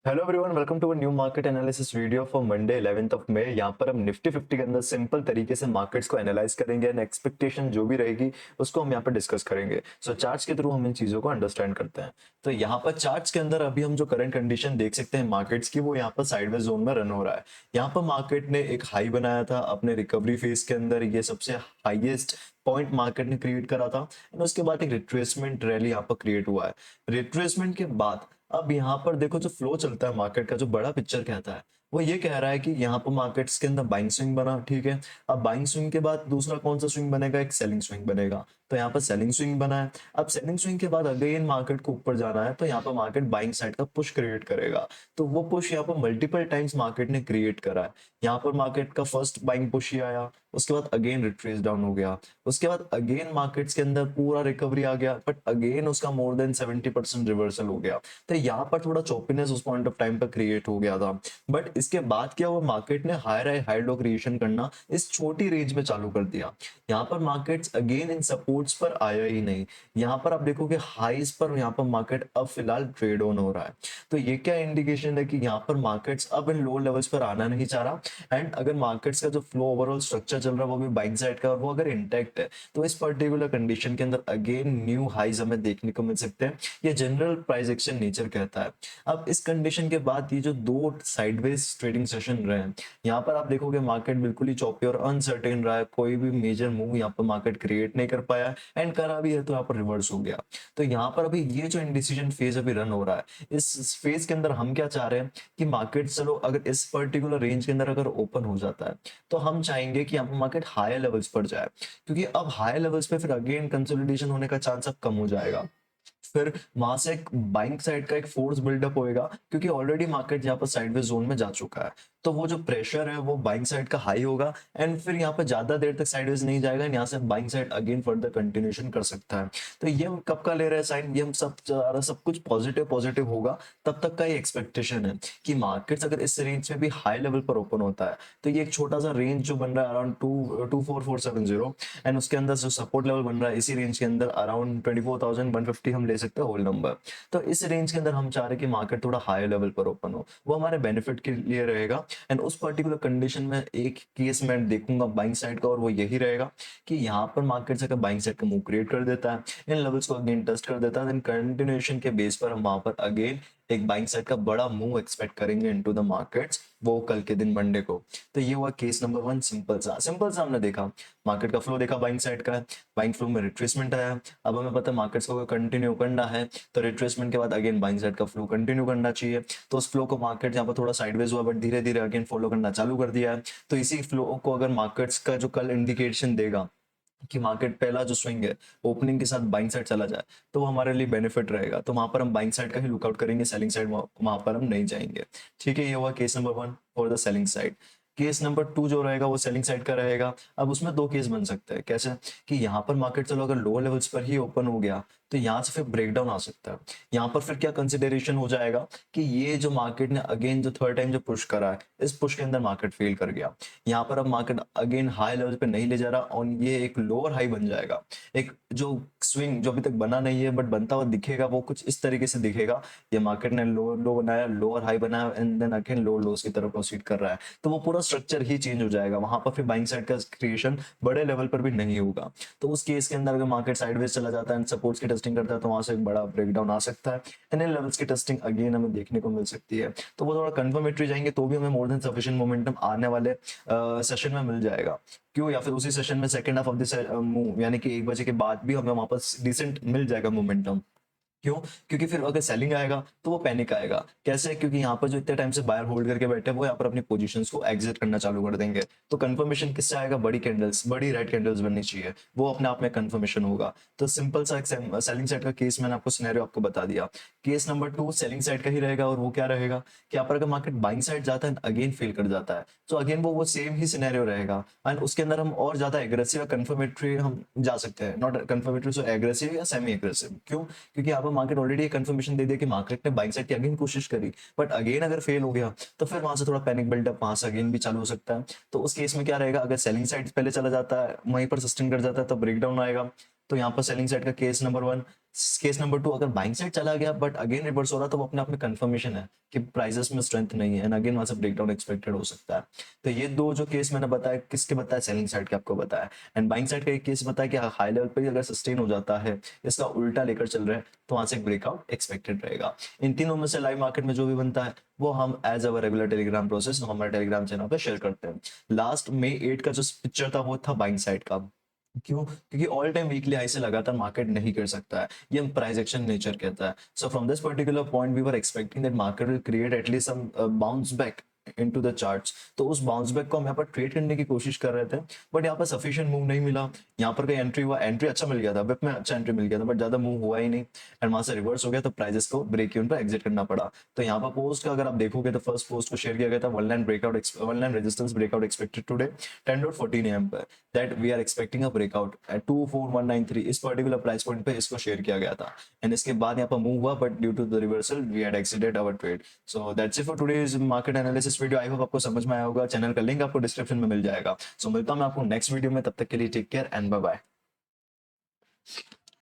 Hello everyone, welcome to a new market analysis video for Monday 11th of May. यहाँ पर हम Nifty 50 के अंदर सिंपल तरीके से मार्केट्स को एनालाइज करेंगे एंड एक्सपेक्टेशन जो भी रहेगी उसको हम यहाँ पर डिस्कस करेंगे। सो चार्ट्स के थ्रू हम इन चीजों को अंडरस्टैंड करते हैं। तो यहाँ पर चार्ट्स के अंदर अभी हम जो करंट कंडीशन देख सकते हैं मार्केट्स की, वो यहाँ पर साइडवेज जोन में रन हो रहा है। यहाँ पर मार्केट ने एक हाई बनाया था अपने रिकवरी फेज के अंदर, ये सबसे हाईएस्ट पॉइंट मार्केट ने क्रिएट करा था एंड उसके बाद एक रिट्रेसमेंट रैली यहाँ पर क्रिएट हुआ है। रिट्रेसमेंट के बाद अब यहाँ पर देखो, जो फ्लो चलता है मार्केट का, जो बड़ा पिक्चर कहता है वो ये कह रहा है कि यहाँ पर मार्केट्स के अंदर बाइंग स्विंग बना, ठीक है। अब बाइंग स्विंग के बाद दूसरा कौन सा स्विंग बनेगा? एक सेलिंग स्विंग बनेगा। तो यहाँ पर सेलिंग स्विंग बना है। अब सेलिंग स्विंग के बाद अगेन मार्केट को ऊपर जाना है, तो यहाँ पर मार्केट बाइंग साइड का पुश क्रिएट करेगा। तो वो पुश यहाँ पर मल्टीपल टाइम्स मार्केट ने क्रिएट करा है। यहाँ पर मार्केट का फर्स्ट बाइंग पुश ही आया, उसके बाद अगेन रिट्रेस डाउन हो गया, उसके बाद अगेन मार्केट्स के अंदर पूरा रिकवरी आ गया, बट अगेन उसका मोर देन 70% रिवर्सल हो गया। तो यहाँ पर थोड़ा चॉपीनेस उस पॉइंट ऑफ टाइम पर क्रिएट हो गया था। बट इसके बाद क्या हुआ, मार्केट ने हायर हाई लो क्रिएशन करना इस छोटी रेंज में चालू कर दिया। यहाँ पर मार्केट्स अगेन इन सपोर्ट्स पर आया ही नहीं। यहाँ पर आप देखोगे हाईज पर यहाँ पर मार्केट अब फिलहाल ट्रेड ऑन हो रहा है। तो ये क्या इंडिकेशन है कि यहाँ पर मार्केट्स अब इन लो लेवल्स पर आना नहीं चाह रहा। एंड अगर मार्केट्स का जो फ्लो ओवरऑल स्ट्रक्चर चल रहा है वो भी बाइंग साइड का, और वो अगर इंटैक्ट है, तो इस पर्टिकुलर कंडीशन के अंदर अगेन न्यू हाईज हमें देखने को मिल सकते हैं। ये जनरल प्राइस एक्शन नेचर कहता है। अब इस कंडीशन के बाद ये जो दो साइडवेज ट्रेडिंग सेशन रहे हैं, यहाँ पर आप देखोगे मार्केट बिल्कुल ही चौपी और अनसर्टेन रहा है। कोई भी मेजर मूव यहाँ पर मार्केट क्रिएट नहीं कर पाया, एंड करा भी है तो यहाँ पर रिवर्स हो गया। तो यहाँ पर अभी ये जो इंडिसीजन फेज अभी रन हो रहा है, इस फेज के अंदर हम क्या चाह रहे हैं कि मार्केट, चलो अगर इस पर्टिकुलर रेंज के अंदर अगर ओपन हो जाता है, तो हम चाहेंगे कि यहाँ पर मार्केट हायर लेवल्स पर जाए, क्योंकि अब हायर लेवल्स पे फिर अगेन कंसोलिडेशन होने का चांस अब कम हो जाएगा। फिर वहां से एक बाइंग साइड का एक फोर्स बिल्डअप होएगा, क्योंकि ऑलरेडी मार्केट यहाँ पर साइडवेज जोन में जा चुका है। तो वो जो प्रेशर है वो बाइंग साइड का हाई होगा, एंड फिर यहाँ पर ज्यादा देर तक साइडवेज नहीं जाएगा, यहाँ से buying side again further continuation कर सकता है। तो ये हम कब का ले रहे हैं साइन? ये हम सब कुछ पॉजिटिव पॉजिटिव होगा तब तक का ये एक्सपेक्टेशन है कि मार्केट्स अगर इस रेंज में भी हाई लेवल पर ओपन होता है, तो ये एक छोटा सा रेंज जो बन रहा है अराउंड 24470, एंड उसके अंदर जो सपोर्ट लेवल बन रहा है इसी रेंज के अंदर अराउंड 24,150 हम ले सकते हैं होल नंबर। तो इस रेंज के अंदर हम चाह रहे हैं कि मार्केट थोड़ा हायर लेवल पर ओपन हो, वो हमारे बेनिफिट के लिए रहेगा। एंड उस पर्टिकुलर कंडीशन में एक केस मैं देखूंगा बाइंग साइड का, और वो यही रहेगा कि यहाँ पर मार्केट से अगर बाइंग साइड का मूव क्रिएट कर देता है, इन लेवल्स को अगेन टेस्ट कर देता है, देन कंटिन्यूएशन के बेस पर हम वहां पर अगेन एक बाइंग साइड का बड़ा मूव एक्सपेक्ट करेंगे इनटू द मार्केट्स, वो कल के दिन मंडे को। तो ये हुआ केस नंबर 1। सिंपल सा हमने देखा, मार्केट का फ्लो देखा बाइंग साइड का है, बाइंग फ्लो में रिट्रेसमेंट आया। अब हमें पता है मार्केट्स को कंटिन्यू करना है, तो रिट्रेसमेंट के बाद अगेन बाइंग साइड का फ्लो कंटिन्यू करना चाहिए। तो उस फ्लो को मार्केट यहाँ पर थोड़ा साइडवेज हुआ, बट धीरे धीरे अगेन फॉलो करना चालू कर दिया है। तो इसी फ्लो को अगर मार्केट्स का जो कल इंडिकेशन देगा कि मार्केट पहला जो स्विंग है ओपनिंग के साथ बाइंग साइड चला जाए, तो वो हमारे लिए बेनिफिट रहेगा। तो वहां पर हम बाइंग साइड का ही लुकआउट करेंगे, सेलिंग साइड वहां पर हम नहीं जाएंगे। ठीक है, ये हुआ case number 1 for the selling side. Case number 2 जो रहेगा वो सेलिंग साइड का रहेगा। अब उसमें दो केस बन सकते हैं। कैसे? कि यहाँ पर मार्केट चलो अगर लो लेवल्स पर ही ओपन हो गया, तो यहाँ से फिर ब्रेकडाउन आ सकता है। यहाँ पर फिर क्या कंसिडरेशन हो जाएगा कि ये जो मार्केट ने अगेन जो थर्ड टाइम जो पुश करा है, इस पुश के अंदर मार्केट फेल कर गया। यहाँ पर अब मार्केट अगेन हाई लेवल पे नहीं ले जा रहा, और ये एक लोअर हाई बन जाएगा। एक जो स्विंग जो अभी तक बना नहीं है बट बनता हुआ दिखेगा, वो कुछ इस तरीके से दिखेगा। ये मार्केट ने लो लो बनाया, लोअर हाई बनाया, and then again low lows की तरफ प्रोसीड कर रहा है। तो वो पूरा स्ट्रक्चर ही चेंज हो जाएगा, वहां पर फिर बाइंग साइड का क्रिएशन बड़े लेवल पर भी नहीं होगा। तो उस केस के अंदर अगर मार्केट साइडवेज चला जाता है, सपोर्ट्स की टेस्टिंग करता है, तो वहां से एक बड़ा ब्रेकडाउन आ सकता है, एंड इन लेवल्स की टेस्टिंग अगेन हमें देखने को मिल सकती है। तो वो थोड़ा कंफर्मेटरी जाएंगे, तो भी हमें मोर देन सफिशिएंट मोमेंटम आने वाले सेशन में मिल जाएगा। क्यों? या फिर उसी सेशन में second half of this move, यानी कि 1 बजे के बाद भी हमें वापस डिसेंट मिल जाएगा मोमेंटम। क्यों? क्योंकि फिर अगर सेलिंग आएगा तो वो पैनिक आएगा। कैसे? क्योंकि यहाँ पर जो इतने टाइम से बायर होल्ड करके बैठे हैं, वो यहाँ पर अपनी पोजीशंस को एग्जिट करना चालू कर देंगे। तो कंफर्मेशन किससे आएगा? बड़ी कैंडल्स, बड़ी रेड कैंडल्स बननी चाहिए, वो अपने आप में कंफर्मेशन होगा। तो सिंपल सा सेलिंग साइड का केस मैंने आपको सिनेरियो आपको बता दिया। केस नंबर 2 सेलिंग साइड का ही रहेगा, और वो क्या रहेगा कि यहाँ पर अगर मार्केट बाइंग साइड जाता है अगेन फेल कर जाता है, तो अगेन वो सेम ही सिनेरियो रहेगा, एंड उसके अंदर हम और ज्यादा एग्रेसिव या कंफर्मेटरी हम जा सकते हैं। नॉट कंफर्मेटरी, सो एग्रेसिव या सेमी एग्रेसिव। क्यों? क्योंकि यहाँ पर मार्केट ऑलरेडी कंफर्मेशन दे दिया कि मार्केट ने बाइंग साइड की अगेन कोशिश करी, बट अगेन अगर फेल हो गया, तो फिर वहां से थोड़ा पैनिक बिल्डअप वहां से अगेन भी चालू हो सकता है। तो उस केस में क्या रहेगा? अगर सेलिंग साइड पहले चला जाता है, वहीं पर सस्टेन कर जाता है, तो ब्रेकडाउन आएगा। तो यहाँ पर सेलिंग साइड का केस नंबर 1। केस नंबर 2, अगर बाइंग साइड चला गया बट अगेन रिवर्स हो रहा, तो वो अपने आप में कंफर्मेशन है कि प्राइसेस में स्ट्रेंथ नहीं है, एंड अगेन वहां से ब्रेकडाउन एक्सपेक्टेड हो सकता है। तो ये दो जो केस मैंने बताया, किसके बताया, सेलिंग साइड के आपको बताया। एंड बाइंग साइड का एक केस बताया कि हाई लेवल पे अगर सस्टेन हो जाता है, इसका उल्टा लेकर चल रहा है, तो वहां से एक ब्रेकआउट एक्सपेक्टेड रहेगा। इन तीनों में से लाइव मार्केट में जो भी बनता है वो हम as our regular Telegram process हम हमारे टेलीग्राम चैनल पे शेयर करते हैं। लास्ट May 8 का जो पिक्चर था वो था बाइंग साइड का। क्यों? क्योंकि ऑल टाइम वीकली हाई से लगातार मार्केट नहीं गिर सकता है, ये प्राइस एक्शन नेचर कहता है। So from this particular point we were expecting that market will create at least some bounce back into the charts. तो उस बाउंस बैक को हम यहाँ पर ट्रेड करने की कोशिश कर रहे थे, बट यहाँ पर सफिशिएंट मूव नहीं मिला। यहाँ पर कोई एंट्री हुआ, एंट्री अच्छा मिल गया था, विप में अच्छा एंट्री मिल गया था, बट ज्यादा मूव हुआ ही नहीं, एंड वहां से रिवर्स हो गया, तो प्राइजेस को ब्रेक इवन पर एग्जिट करना पड़ा। तो यहाँ पर पोस्ट का अगर आप देखोगे तो फर्स्ट पोस्ट को शेयर किया गया था, one line resistance breakout expected today 10:14 AM पर, that we are expecting a breakout at 24193, इस पर्टिकुलर प्राइस पॉइंट पे इसको शेयर किया गया था। एंड इसके बाद यहाँ पर मूव हुआ, but due to the reversal we had exceeded our trade. So that's it for today's market analysis video. I hope आपको समझ में आया होगा। चैनल का लिंक आपको डिस्क्रिप्शन में मिल जाएगा। सो मिलता हूं मैं आपको नेक्स्ट वीडियो में, तब तक के लिए take care and bye bye.